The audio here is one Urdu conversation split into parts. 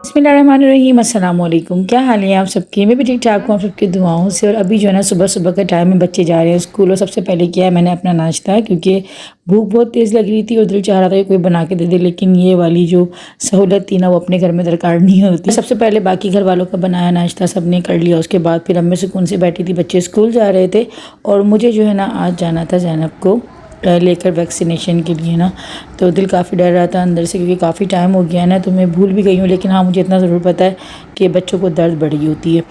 بسم اللہ الرحمن الرحیم، السلام علیکم۔ کیا حال ہے آپ سب کے؟ میں بھی ٹھیک ٹھاک ہوں آپ سب کی دعاؤں سے۔ اور ابھی جو ہے نا صبح صبح کا ٹائم میں بچے جا رہے ہیں اسکول، اور سب سے پہلے کیا ہے میں نے اپنا ناشتہ، کیونکہ بھوک بہت تیز لگ رہی تھی اور دل چاہ رہا تھا کہ کوئی بنا کے دے دے، لیکن یہ والی جو سہولت تھی نا وہ اپنے گھر میں درکار نہیں ہوتی۔ سب سے پہلے باقی گھر والوں کا بنایا ناشتہ سب نے کر لیا، اس کے بعد پھر امی سکون سے بیٹھی تھی، بچے اسکول جا رہے تھے اور مجھے جو ہے نا آج جانا تھا زینب کو لے کر ویکسینیشن کے لیے نا۔ تو دل کافی ڈر رہا تھا اندر سے، کیونکہ کافی ٹائم ہو گیا نا، تو میں بھول بھی گئی ہوں، لیکن ہاں مجھے اتنا ضرور پتہ ہے کہ بچوں کو درد بڑی ہوتی ہے۔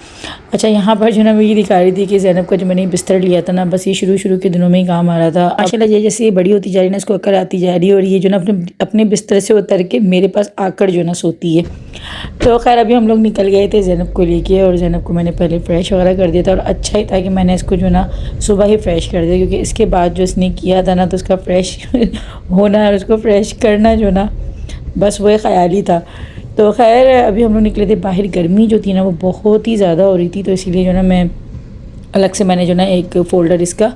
اچھا، یہاں پر جو ہے نا میں یہ دکھا رہی تھی کہ زینب کا جو میں نے بستر لیا تھا نا، بس یہ شروع کے دنوں میں ہی کام آ رہا تھا۔ ماشاءاللہ جیسے یہ بڑی ہوتی جا رہی ہے نا، اس کو عقل آتی جا رہی ہے، اور یہ جو نا اپنے بستر سے اتر کے میرے پاس آ کر جو نا سوتی ہے۔ تو خیر ابھی ہم لوگ نکل گئے تھے زینب کو لے کے، اور زینب کو میں نے پہلے فریش وغیرہ کر دیا تھا، اور اچھا ہی تھا کہ میں نے اس کو جو نا صبح ہی فریش کر دیا، کیونکہ اس کے بعد جو اس نے کیا تھا نا تو اس کا فریش ہونا اور اس کو فریش کرنا جو نا بس وہ خیال ہی تھا۔ تو خیر ابھی ہم لوگ نکلے تھے باہر، گرمی جو تھی نا وہ بہت ہی زیادہ ہو رہی تھی، تو اسی لیے جو نا میں الگ سے میں نے جو نا ایک فولڈر اس کا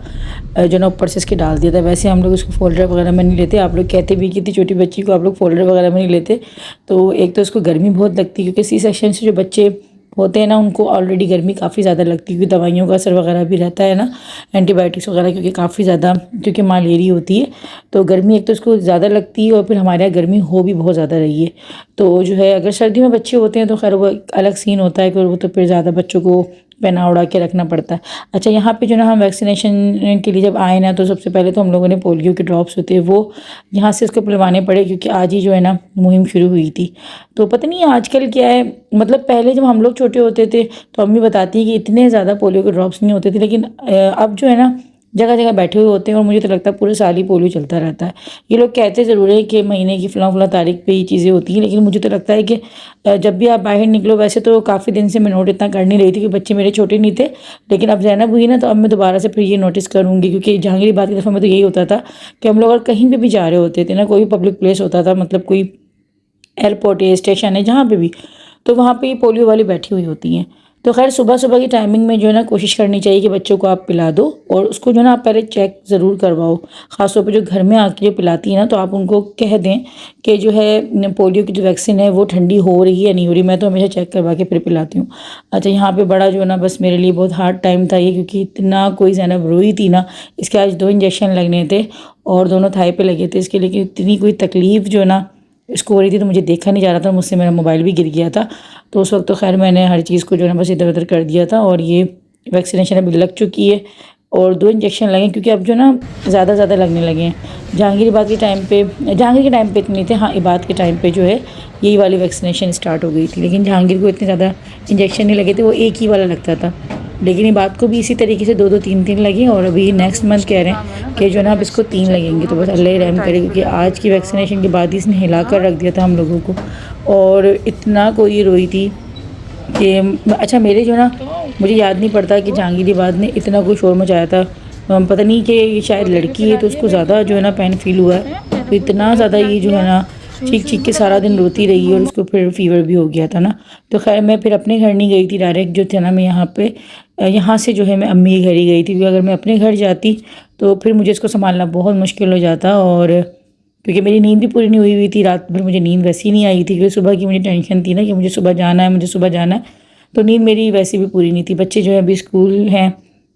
جو نا اوپر سے اس کے ڈال دیا تھا۔ ویسے ہم لوگ اس کو فولڈر وغیرہ میں نہیں لیتے، آپ لوگ کہتے بھی کہ اتنی چھوٹی بچی کو آپ لوگ فولڈر وغیرہ میں نہیں لیتے، تو ایک تو اس کو گرمی بہت لگتی ہے، کیونکہ سی سیکشن سے جو بچے ہوتے ہیں نا ان کو آلریڈی گرمی کافی زیادہ لگتی ہے، کیونکہ دوائیوں کا اثر وغیرہ بھی رہتا ہے نا، اینٹی بائیوٹکس وغیرہ، کیونکہ کافی زیادہ کیونکہ ملیری ہوتی ہے، تو گرمی ایک تو اس کو زیادہ لگتی ہے، اور پھر ہمارے یہاں گرمی ہو بھی بہت زیادہ رہی ہے، تو جو ہے اگر سردی میں بچے ہوتے ہیں تو خیر وہ الگ سین ہوتا ہے کہ وہ تو پھر زیادہ بچوں کو پہنا اڑا کے رکھنا پڑتا ہے۔ اچھا، یہاں پہ جو نا ہم ویکسینیشن کے لیے جب آئے نا، تو سب سے پہلے تو ہم لوگوں نے پولیو کے ڈراپس ہوتے ہیں وہ یہاں سے اس کو پلوانے پڑے، کیونکہ آج ہی جو ہے نا مہم شروع ہوئی تھی۔ تو پتہ نہیں آج کل کیا ہے، مطلب پہلے جب ہم لوگ چھوٹے ہوتے تھے تو امی بتاتی کہ اتنے زیادہ پولیو کے ڈراپس نہیں ہوتے تھے، لیکن اب جو ہے نا جگہ جگہ بیٹھے ہوئے ہوتے ہیں، اور مجھے تو لگتا ہے پورے سال ہی پولیو چلتا رہتا ہے۔ یہ لوگ کہتے ضرور ہے کہ مہینے کی فلاں فلاں تاریخ پہ یہ چیزیں ہوتی ہیں، لیکن مجھے تو لگتا ہے کہ جب بھی آپ باہر نکلو، ویسے تو کافی دن سے میں نوٹ اتنا کر نہیں رہی تھی کہ بچے میرے چھوٹے نہیں تھے، لیکن اب زینب ہوئی نا تو اب میں دوبارہ سے پھر یہ نوٹس کروں گی، کیونکہ جہانگیر بات کی دفعہ میں تو یہی ہوتا تھا کہ ہم لوگ اگر کہیں پہ بھی جا رہے ہوتے تھے نا، کوئی پبلک پلیس ہوتا تھا، مطلب کوئی ایئرپورٹ ہے، اسٹیشن ہے، جہاں پہ بھی، تو وہاں پہ یہ پولیو والی بیٹھی ہوئی ہوتی ہیں۔ تو خیر صبح صبح کی ٹائمنگ میں جو ہے نا کوشش کرنی چاہیے کہ بچوں کو آپ پلا دو، اور اس کو جو ہے نا آپ پہلے چیک ضرور کرواؤ، خاص طور پہ جو گھر میں آ کے جو پلاتی ہیں نا، تو آپ ان کو کہہ دیں کہ جو ہے پولیو کی جو ویکسین ہے وہ ٹھنڈی ہو رہی ہے یا نہیں ہو رہی، میں تو ہمیشہ چیک کروا کے پھر پلاتی ہوں۔ اچھا، یہاں پہ بڑا جو ہے نا بس میرے لیے بہت ہارڈ ٹائم تھا یہ، کیونکہ اتنا کوئی زینب روئی تھی نا، اس کے آج 2 انجیکشن لگنے تھے اور دونوں تھائی پہ لگے تھے اس کے، لیکن اتنی کوئی تکلیف جو ہے نا اس کو ہو رہی تھی، تو مجھے دیکھا نہیں جا رہا تھا، مجھ سے میرا موبائل بھی گر گیا تھا، تو اس وقت تو خیر میں نے ہر چیز کو جو ہے نا بس ادھر ادھر کر دیا تھا۔ اور یہ ویکسینیشن ابھی لگ چکی ہے اور 2 انجیکشن لگے، کیونکہ اب جو نا زیادہ لگنے لگے ہیں۔ جہانگیر کے ٹائم پہ اتنے تھے، ہاں عباد کے ٹائم پہ جو ہے یہی والی ویکسینیشن اسٹارٹ ہو گئی تھی، لیکن جہانگیر کو اتنے زیادہ انجیکشن نہیں لگے تھے، وہ ایک ہی والا لگتا تھا، لیکن عباد کو بھی اسی طریقے سے 2 3 لگے، اور ابھی نیکسٹ منتھ کہہ رہے ہیں کہ جو ہے نا اب اس کو 3 لگیں گے، تو بس اللہ رحم کرے، کیونکہ آج کی ویکسینیشن کے بعد ہی اس نے ہلا کر رکھ دیا تھا ہم لوگوں کو، اور اتنا کوئی روئی تھی کہ اچھا میرے جو نا مجھے یاد نہیں پڑتا کہ جہانگیر عباد نے اتنا کوئی شور مچایا تھا، پتہ نہیں کہ یہ شاید لڑکی ہے تو اس کو زیادہ جو ہے نا پین فیل ہوا ہے، تو اتنا زیادہ یہ جو ہے نا چیخ کے سارا دن روتی رہی، اور اس کو پھر فیور بھی ہو گیا تھا نا۔ تو خیر میں پھر اپنے گھر نہیں گئی تھی ڈائریکٹ، جو تھا نا میں یہاں سے جو ہے میں امی کے گھر ہی گئی تھی، کیونکہ اگر میں اپنے گھر جاتی تو پھر مجھے اس کو سنبھالنا بہت مشکل ہو جاتا، اور کیونکہ میری نیند بھی پوری نہیں ہوئی تھی رات بھر، مجھے نیند ویسی نہیں آئی تھی، کیونکہ صبح کی مجھے ٹینشن تھی نا کہ مجھے صبح جانا ہے، تو نیند میری ویسی بھی پوری نہیں تھی۔ بچے جو ہے ابھی اسکول ہیں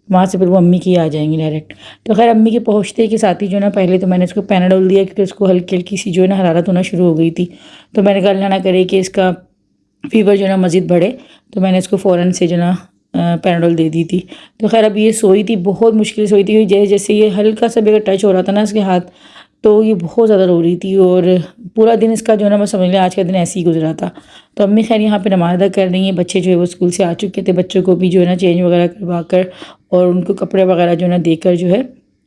وہاں سے پھر وہ امی کی آ جائیں گی ڈائریکٹ، تو خیر امی کے پہنچتے کے ساتھ ہی جو ہے نا پہلے تو میں نے اس کو پیناڈول دیا، کیونکہ اس کو ہلکی ہلکی سی جو ہے نا حرارت ہونا شروع ہو گئی تھی، تو میں نے کہا اللہ نہ کرے کہ اس کا فیور جو ہے نا مزید بڑھے، تو میں نے اس کو فوراً سے جو ہے نا پیناڈول دے دی تھی۔ تو خیر اب یہ سوئی تھی، بہت مشکل سوئی تھی، جیسے یہ ہلکا سا بھی اگر ٹچ ہو رہا تھا نا اس کے ہاتھ تو یہ بہت زیادہ رو رہی تھی، اور پورا دن اس کا جو ہے نا میں سمجھ لیں آج کا دن ایسے ہی گزرا تھا۔ تو امی خیر یہاں پہ نماز ادا کر رہی ہیں، بچے جو ہے وہ اسکول سے آ چکے تھے، بچوں کو بھی جو ہے نا چینج وغیرہ کروا کر اور ان کو کپڑے وغیرہ جو ہے نا دے کر جو ہے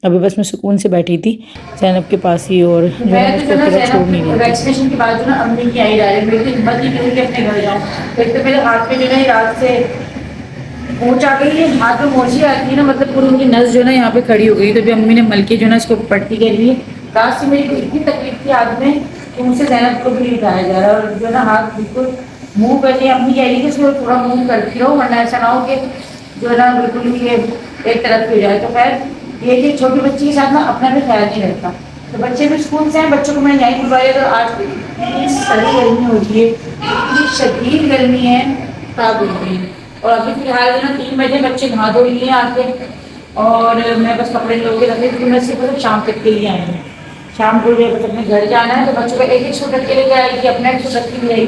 ابھی بس میں سکون سے بیٹھی تھی زینب کے پاس ہی، اور جو ہے اس کو پورا چھوڑ نہیں رہی تھی۔ ویکسینیشن کے بعد جو نا امی کی آئی ڈائریکٹ، میری تو ہمت نہیں ہوئی کہ اپنے گھر جاؤں، ایک تو میرے ہاتھ میں جو ہے رات سے پہنچ آ گئی ہے، ہاتھ میں موچی آتی ہے نا، مطلب پوری ان کی نس جو ہے نا یہاں پہ کھڑی ہو گئی، تو بھی امی نے مل کے جو ہے نا اس کو پٹی کر لی ہے۔ رات سے میری اتنی تکلیف تھی ہاتھ میں کہ مجھ سے زینب کو بھی اٹھایا جا رہا ہے، اور جو ہے نا ہاتھ بالکل منہ کر لیا، امی کہہ رہی کہ اس کو تھوڑا منہ کرتی رہو، ورنہ ایسا نہ ہو کہ جو ہے نا بالکل ہی یہ ایک طرف ہو جائے۔ تو خیر یہ کہ چھوٹی بچی کے ساتھ نا اپنا بھی خیال نہیں رکھتا، تو بچے بھی اسکول سے ہیں، بچوں کو میں نے یہیں بلوایا، تو آج اتنی سردی گرمی ہوتی ہے اتنی شدید گرمی ہے خراب ہو گئی. اور ابھی فی الحال جو ہے نا 3 بجے بچے نہا دھو لیے آ کے, اور میں بس کپڑے دھو کے رکھے کیونکہ میں صرف شام تک کے لیے آئی ہوں. شام کو جو بس اپنے گھر جانا ہے تو بچوں کا ایک ایک سوٹ رکھ کے لے کے آئے گی, اپنا ایک سوٹ رکھ کے لے آئی.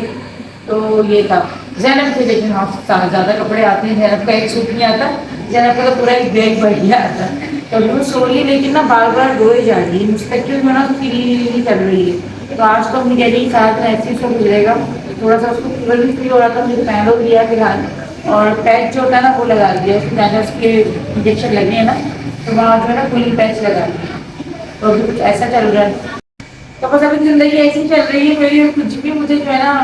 تو یہ تھا. زینب کے لیکن زیادہ کپڑے آتے ہیں, زینب کا ایک سوٹ نہیں آتا, زینب کا تو پورا ایک بیگ بھر گیا آتا. کبھی وہ سو رہی ہے لیکن نا بار بار روئے جا رہی ہے, مستقل میں نا فری چل رہی ہے. تو آج تو مجھے یہی ساتھ میں ایسے ہی سو گزرے گا. تھوڑا سا اس کو فیور بھی فری ہو رہا تھا, مجھے پہلو دیا فی الحال, اور پیچ جو ہوتا ہے نا وہ لگا دیا, اس میں اس کے انجیکشن لگے ہیں نا, تو وہاں جو ہے نا کولنگ پیچ لگا دیا. تو ابھی کچھ ایسا چل رہا ہے. تو بس ابھی زندگی ایسی چل رہی ہے میری, کچھ بھی مجھے جو ہے نا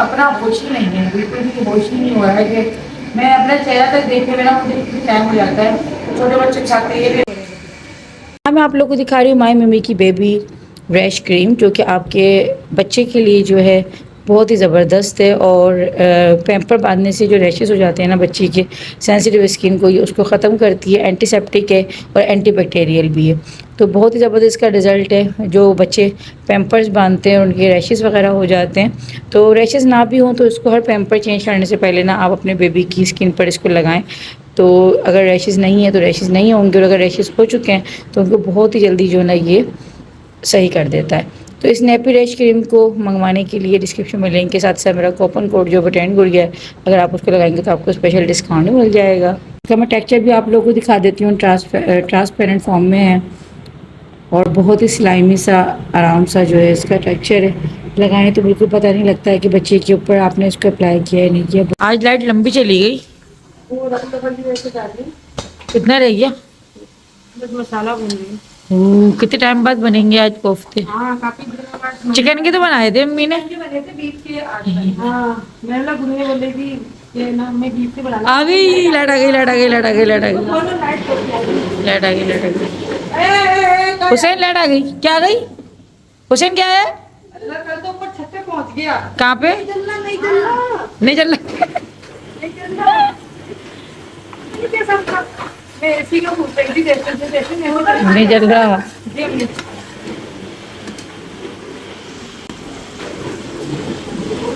اپنا ہوش ہی نہیں ہے, بالکل بھی ہوش ہی نہیں ہوا ہے کہ میں اپنا چہرہ تک دیکھے بنا مجھے کتنی ٹائم ہو جاتا ہے. چھوٹے بچے چاہتے یہ بھی. میں آپ لوگوں کو دکھا رہی ہوں مائی ممی کی بیبی ریش کریم, جو کہ آپ کے بچے کے لیے جو ہے بہت ہی زبردست ہے. اور پیمپر باندھنے سے جو ریشز ہو جاتے ہیں نا بچی کے سینسیٹیو اسکن کو, یہ اس کو ختم کرتی ہے. اینٹی سیپٹک ہے اور اینٹی بیکٹیریل بھی ہے. تو بہت ہی زبردست کا رزلٹ ہے. جو بچے پیمپرز باندھتے ہیں ان کے ریشز وغیرہ ہو جاتے ہیں, تو ریشز نہ بھی ہوں تو اس کو ہر پیمپر چینج کرنے سے پہلے نا آپ اپنے بیبی کی اسکن پر اس کو لگائیں. تو اگر ریشز نہیں ہے تو ریشز نہیں ہوں گے, اور اگر ریشز ہو چکے ہیں تو ان کو بہت ہی جلدی جو ہے نا یہ صحیح کر دیتا ہے. تو اس نیپی ریش کریم کو منگوانے کے لیے ڈسکرپشن میں لنک کے ساتھ ساتھ میرا کوپن کوڈ جو بٹین گڑ گیا ہے, اگر آپ اس کو لگائیں گے تو آپ کو اسپیشل ڈسکاؤنٹ مل جائے گا. تو میں ٹیکسچر بھی آپ لوگوں کو دکھا دیتی ہوں, ٹرانسپیرنٹ فارم میں ہے, اور بہت ہی سلائمی سا آرام سا جو ہے اس کا ٹیکسچر ہے. لگائیں تو بالکل پتہ نہیں لگتا ہے کہ بچے کے اوپر آپ نے اس کو اپلائی کیا ہے نہیں کیا. آج لائٹ لمبی چلی گئی. کتنا رہ گیا مسالہ بن گئی. کتنے ٹائم بعد بنیں گے آج کوفتے؟ چکن کے تو بنائے تھے امی نے. آ گئی لائٹ, آ گئی لائٹ, آ گئی لائٹ, آ گئی لائٹ, آ گئی لائٹ, آ گئی لائٹ, آ گئی. حسین لائٹ آ گئی, کیا آ گئی حسین, کیا ہے چھت پہ پہنچ گیا. کہاں پہ نہیں چل رہا نہیں چل رہا.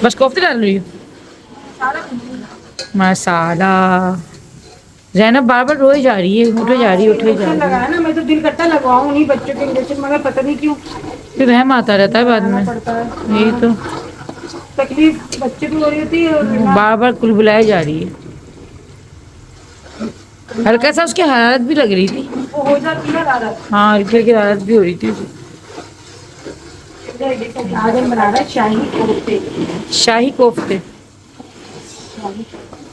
بس کوفتے ڈال رہی ہوں مسالہ. زینب بار بار روئے جا رہی ہے, اٹھے جا رہی ہے, اٹھے جا رہی ہے نا. میں تو دل کرتا لگواؤں نہیں بچوں کے انجیکشن, مگر پتہ نہیں کیوں پھر رحم آتا رہتا ہے بعد میں. یہی تو تکلیف بچے کی ہو رہی ہوتی ہے, بار بار کل بلائے جا رہی ہے. ہلکا سا اس کی حرارت بھی لگ رہی تھی, وہ ہو جاتی ہے حرارت. ہاں ہلکی کی حرارت بھی ہو رہی تھی. آج ہم بنا رہے ہیں شاہی کوفتے. شاہی کوفتے,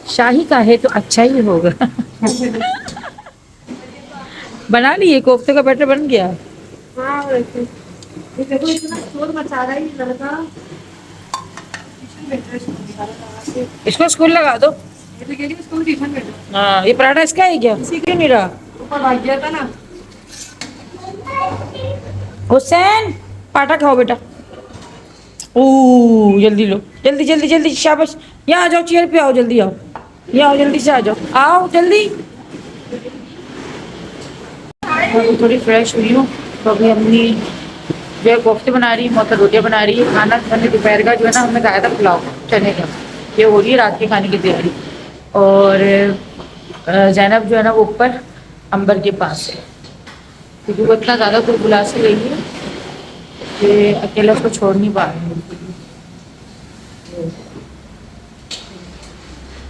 شاہی کا ہے تو اچھا ہی ہوگا. بنا لیے کوفتے کا بیٹر بن گیا. ہاں ویسے دیکھو اتنا شور مچا رہا ہے یہ لڑکا. اس کو اسکول لگا دو. ہاں یہ پراٹھا اس کا ہے کیا, اسی کیوں نہیں رہا اوپر بھاگ گیا تھا نا. حسین پاٹا کھاؤ بیٹا. او جلدی لو, جلدی جلدی جلدی, شاباش. یہاں آ جاؤ, چیئر پہ آؤ, جلدی آؤ, یہاں آؤ, جلدی سے آ جاؤ, آؤ جلدی. تھوڑی فریش ہوئی ہوں تو ابھی امی جو ہے کوفتے بنا رہی ہے, موٹر روٹیاں بنا رہی ہے. کھانا ہم نے دوپہر کا جو ہے نا ہم نے کھایا تھا پلاؤ چنے کا, یہ ہو رہی ہے رات کے کھانے کی تیاری. اور زینب جو ہے نا وہ اوپر امبر کے پاس ہے, کیونکہ وہ اتنا زیادہ کچھ بلا سے رہی ہے کہ اکیلا اس کو چھوڑ نہیں پا رہے ہیں.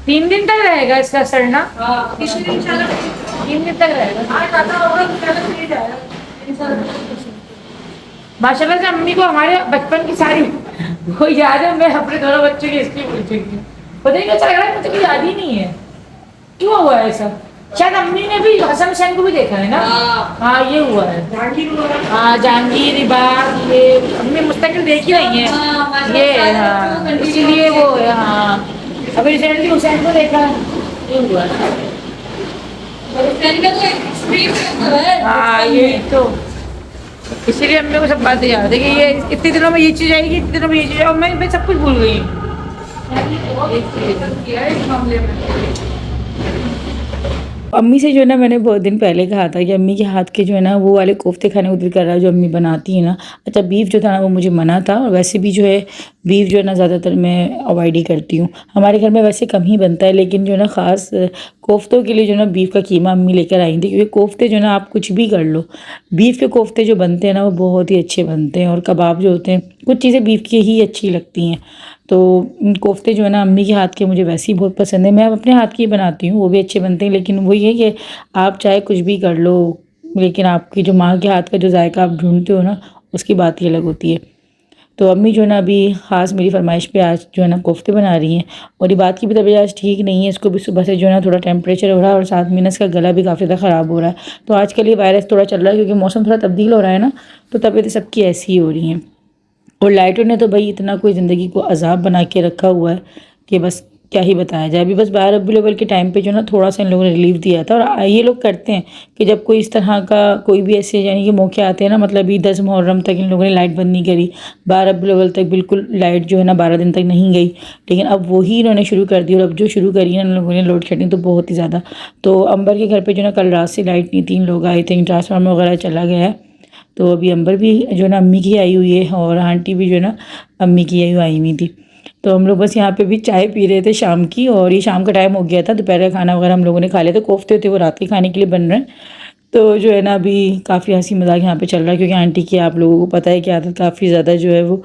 3 دن تک رہے گا اس کا سڑنا. 3 دن تک رہے گا ماشاء اللہ سے. امی کو ہمارے بچپن کی ساری کوئی یاد ہے. میں اپنے دونوں بچوں کی ہسٹری پوچھوں گی, پتہ نہیں کیسا لگ رہا ہے, مجھے کوئی یاد ہی نہیں ہے کیوں ہوا ہے ایسا. شاید امی نے بھی حسن حسین کو بھی دیکھا ہے نا. ہاں یہ ہوا ہے. ہاں جہانگیر باغ یہ امی مستقل دیکھ ہی رہی ہیں یہ. ہاں اسی لیے وہ ہے. ہاں ابھی ریسنٹلی حسین کو دیکھا ہے, یہ ہوا ہے. ہاں یہی تو, اسی لیے امی کو سب باتیں یاد ہے کہ یہ اتنے دنوں میں یہ چیز آئے گی, اتنے دنوں میں یہ چیز, اور میں سب کچھ بھول گئی ہوں. امی سے جو ہے نا میں نے بہت دن پہلے کہا تھا کہ امی کے ہاتھ کے جو ہے نا وہ والے کوفتے کھانے کو دل کر رہا ہے جو امی بناتی ہیں نا. اچھا بیف جو تھا نا وہ مجھے منع تھا، اور ویسے بھی جو ہے بیف جو ہے نا زیادہ تر میں اوائڈ ہی کرتی ہوں. ہمارے گھر میں ویسے کم ہی بنتا ہے، لیکن جو ہے نا خاص کوفتوں کے لیے جو ہے نا بیف کا قیمہ امی لے کر آئی تھی، کیونکہ کوفتے جو ہے نا آپ کچھ بھی کر لو، بیف کے کوفتے جو بنتے ہیں نا وہ بہت ہی اچھے بنتے ہیں. اور کباب جو ہوتے ہیں، کچھ چیزیں بیف کی ہی اچھی لگتی ہیں. تو کوفتے جو ہے نا امی کے ہاتھ کے مجھے ویسے ہی بہت پسند ہے. میں اپنے ہاتھ کی بناتی ہوں، وہ بھی اچھے بنتے ہیں، لیکن وہ یہ کہ آپ چاہے کچھ بھی کر لو، لیکن آپ کی جو ماں کے ہاتھ کا جو ذائقہ آپ ڈھونڈتے ہو نا اس کی بات ہی الگ ہوتی ہے. تو امی جو ہے نا ابھی خاص میری فرمائش پہ آج جو ہے نا کوفتے بنا رہی ہیں. اور یہ بات کی بھی طبیعت آج ٹھیک نہیں ہے، اس کو بھی صبح سے جو ہے نا تھوڑا ٹیمپریچر ہو رہا ہے، اور ساتھ میں نا اس کا گلا بھی کافی زیادہ خراب ہو رہا ہے. تو آج کل یہ وائرس تھوڑا چل رہا ہے، کیونکہ موسم تھوڑا تبدیل ہو رہا ہے نا، تو طبیعتیں سب کی ایسی ہی ہو رہی ہیں. اور لائٹوں نے تو بھائی اتنا کوئی زندگی کو عذاب بنا کے رکھا ہوا ہے کہ بس کیا ہی بتایا جائے. ابھی بس 12 ربیع الاول کے ٹائم پہ جو ہے نا تھوڑا سا ان لوگوں نے ریلیف دیا تھا. اور یہ لوگ کرتے ہیں کہ جب کوئی اس طرح کا کوئی بھی ایسے یعنی کہ موقع آتے ہیں نا، مطلب 10 محرم تک ان لوگوں نے لائٹ بند نہیں کری، 12 ربیع الاول تک بالکل لائٹ جو ہے نا 12 دن تک نہیں گئی. لیکن اب وہی انہوں نے شروع کر دی، اور اب جو شروع کری ہے ان لوگوں نے لوڈ شیڈنگ تو بہت ہی زیادہ. تو امبر کے گھر پہ جو ہے نا کل رات سے لائٹ نہیں، 3 لوگ آئے تھے، ٹرانسفارمر وغیرہ چلا گیا ہے. تو ابھی امبر بھی جو ہے نا امی کی آئی ہوئی ہے، اور آنٹی بھی جو ہے نا امی کی آئی ہوئی تھی. تو ہم لوگ بس یہاں پہ بھی چائے پی رہے تھے شام کی، اور یہ شام کا ٹائم ہو گیا تھا. دوپہر کا کھانا وغیرہ ہم لوگوں نے کھا لیا تھا، کوفتے تھے وہ رات کے کھانے کے لیے بن رہے ہیں. تو جو ہے نا ابھی کافی ہنسی مذاق یہاں پہ چل رہا ہے، کیونکہ آنٹی کی آپ لوگوں کو پتہ ہے کہ عادت کافی زیادہ جو ہے وہ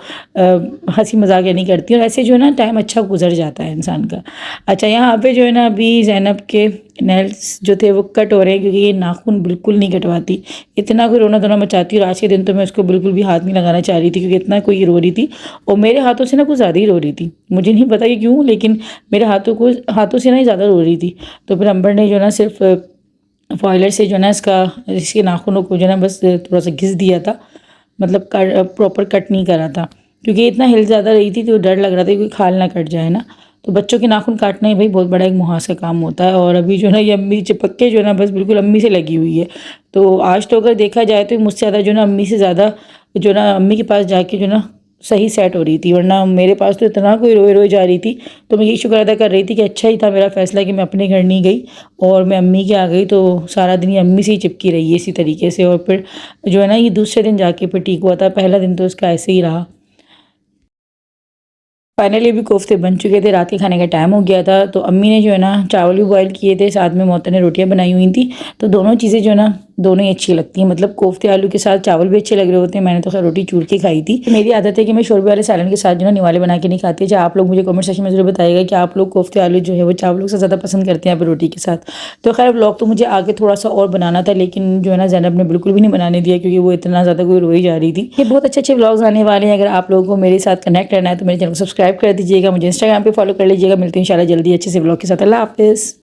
ہنسی مذاق نہیں کرتی، اور ایسے جو ہے نا ٹائم اچھا گزر جاتا ہے انسان کا. اچھا یہاں پہ جو ہے نا ابھی زینب کے نیلس جو تھے وہ کٹ ہو رہے ہیں، کیونکہ یہ ناخن بالکل نہیں کٹواتی، اتنا کوئی رونا دھونا مچاتی. اور آج کے دن تو میں اس کو بالکل بھی ہاتھ نہیں لگانا چاہ رہی تھی، کیونکہ اتنا کوئی رو رہی تھی، اور میرے ہاتھوں سے نا کچھ زیادہ ہی رو رہی تھی. مجھے نہیں پتا کہ کیوں، لیکن میرے ہاتھوں سے نا ہی زیادہ رو رہی تھی. تو پھر امبر نے جو ہے نا صرف فائلر سے جو ہے نا اس کے ناخنوں کو جو ہے نا بس تھوڑا سا گھس دیا تھا، مطلب پراپر کٹ نہیں کرا تھا، کیونکہ اتنا ہل زیادہ رہی تھی تو ڈر لگ رہا تھا کہ کوئی کھال نہ کٹ جائے نا. تو بچوں کے ناخن کاٹنا ہی بھائی بہت بڑا ایک محاذ کا کام ہوتا ہے. اور ابھی جو ہے نا یہ امی چپک کے جو ہے نا بس بالکل امی سے لگی ہوئی ہے. تو آج تو اگر دیکھا جائے تو مجھ سے زیادہ جو ہے نا امی سے زیادہ جو ہے نا امی کے پاس جا کے جو ہے نا صحیح سیٹ ہو رہی تھی، ورنہ میرے پاس تو اتنا کوئی روئے روئے جا رہی تھی. تو میں یہی شکر ادا کر رہی تھی کہ اچھا ہی تھا میرا فیصلہ کہ میں اپنے گھر نہیں گئی اور میں امی کے آ گئی. تو سارا دن یہ امی سے ہی چپکی رہی ہے اسی طریقے سے. اور پھر جو ہے نا یہ دوسرے دن جا کے پھر ٹھیک ہوا تھا، پہلا دن تو اس کا ایسے ہی رہا. فائنلی بھی کوفتے بن چکے تھے، رات کے کھانے کا ٹائم ہو گیا تھا. تو امی نے جو ہے نا چاول بھی بوائل کیے تھے، ساتھ میں موتا نے روٹیاں بنائی ہوئی تھیں. تو دونوں چیزیں جو ہے نا دونوں ہی اچھی لگتی ہیں، مطلب کوفتے آلو کے ساتھ چاول بھی اچھے لگ رہے ہوتے ہیں. میں نے تو خیر روٹی چور کے کھائی تھی. میری عادت ہے کہ میں شوربے والے سالن کے ساتھ جو ہے نا نوالے بنا کے نہیں کھاتی. چاہے آپ لوگ مجھے کمنٹ سیکشن میں ضرور بتائیے گا کہ آپ لوگ کوفتے آلو جو ہے وہ چاولوں سے زیادہ پسند کرتے ہیں یا پھر روٹی کے ساتھ. تو خیر ولاگ تو مجھے آگے تھوڑا سا اور بنانا تھا، لیکن جو ہے نا زینب نے بالکل بھی نہیں بنانے دیا، کیونکہ وہ اتنا زیادہ کوئی روئی جا رہی تھی. یہ بہت اچھے اچھے ولاگز آنے والے ہیں. اگر آپ لوگوں کو میرے ساتھ کنیکٹ کرنا ہے تو میرے چینل کو سبسکرائب کر دیجیے گا، مجھے انسٹاگرام پہ فالو کر لیجیے گا. ملتے ہیں انشاءاللہ جلدی اچھے سے ولاگ کے ساتھ. اللہ حافظ.